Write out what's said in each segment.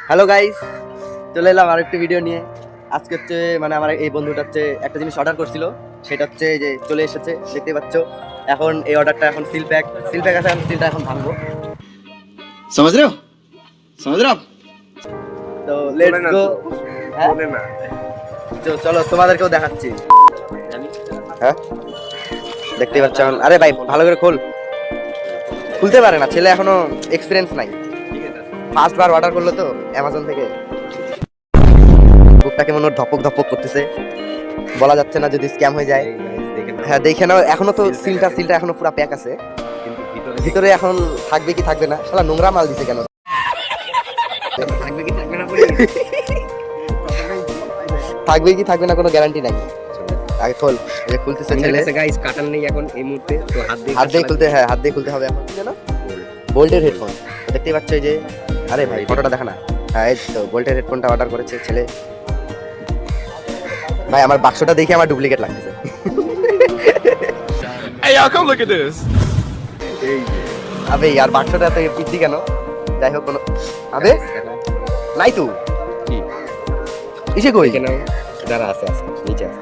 Hello guys, চলে এলাম আরেকটি ভিডিও নিয়ে। আজকে হচ্ছে মানে আমার এই বন্ধুটা হচ্ছে একটা জিনিস অর্ডার করছিল, সেটা হচ্ছে যে চলে এসেছে, দেখতে পাচ্ছ। এখন এই অর্ডারটা এখন সিল প্যাক আছে, আমি সিলটা এখন ভাঙবো। समझ रहे हो समझ रहे हो आप তো লেটস গো। চলো তোমাদেরকেও দেখাচ্ছি। হ্যাঁ দেখতেই পাচ্ছ এখন। আরে ভাই ভালো করে খুলতে পারে না ছেলে, এখনো এক্সপিরিয়েন্স নাই। ফার্স্ট বার অর্ডার করলো তো অ্যামাজন থেকে। বুকটা কেমন ওর ধপক ধপক করতেছে, বলা যাচ্ছে না যদি স্ক্যাম হয়ে যায়। হ্যাঁ দেখে নাও, এখনো তো সিলটা এখনো পুরো প্যাক আছে, ভিতরে এখন থাকবে কি থাকবে না। শালা নোংরা মাল দিছে কেন? থাকবে কি থাকবে না কোনো গ্যারান্টি নাই। আগে খোল, এই খুলতেছে ছেলে। গাইস কাটার নেই এখন এই মুহূর্তে, তো হাত দিয়ে খুলতে, হ্যাঁ হাত দিয়ে খুলতে হবে এখন। কি জানো, বোল্টের হেডফোন দেখতেই পাচ্ছ এই যে। আরে ভাই ফটোটা দেখা না। হ্যাঁ এই তো বোল্টের হেডফোনটা অর্ডার করেছে ছেলে। ভাই আমার বাক্সটা দেখে আমার ডুপ্লিকেট লাগতেছে। Hey y'all, come look at this. আবে यार বাক্সটা এত পিচ্ছি কেন? যাই হোক কোনো আবে নাই তো কি ইসে কই কেন যারা আছে নিচে আছে।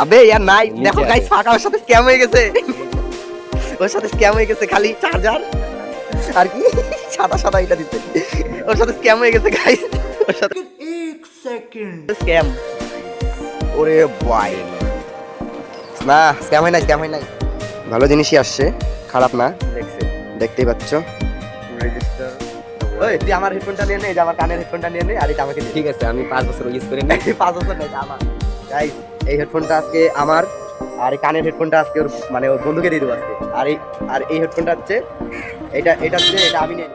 আবে यार নাই, নিচে দেখো আছে। গাইস ফাঁকা, ওর সাথে স্ক্যাম হয়ে গেছে। ওর সাথে স্ক্যাম হয়ে গেছে, খালি চার্জার আর কি সাদা এটা দিতে। ওর সাথে স্ক্যাম হয়ে গেছে গাইস, ওর সাথে 1 সেকেন্ড স্ক্যাম। ওরে ভাই না, স্ক্যাম হয় নাই, ভালো জিনিসই আসছে, খারাপ না। দেখতেই পাচ্ছ। রেজিস্টার ওই তুই আমার হেডফোনটা নিয়ে নে, এই যে আমার কানের হেডফোনটা নিয়ে নে, আর এটা আমাকে দে। ঠিক আছে, আমি 5 বছর ইউজ করে নিই। 5 বছর নেই আমার। গাইস এই হেডফোনটা আজকে আমার, আর এই কানের হেডফোনটা আজকে ওর মানে ওর বন্ধুকে দিয়ে দেবো আজকে। আর এই হেডফোনটা হচ্ছে এটা হচ্ছে এটা আমি নিয়ে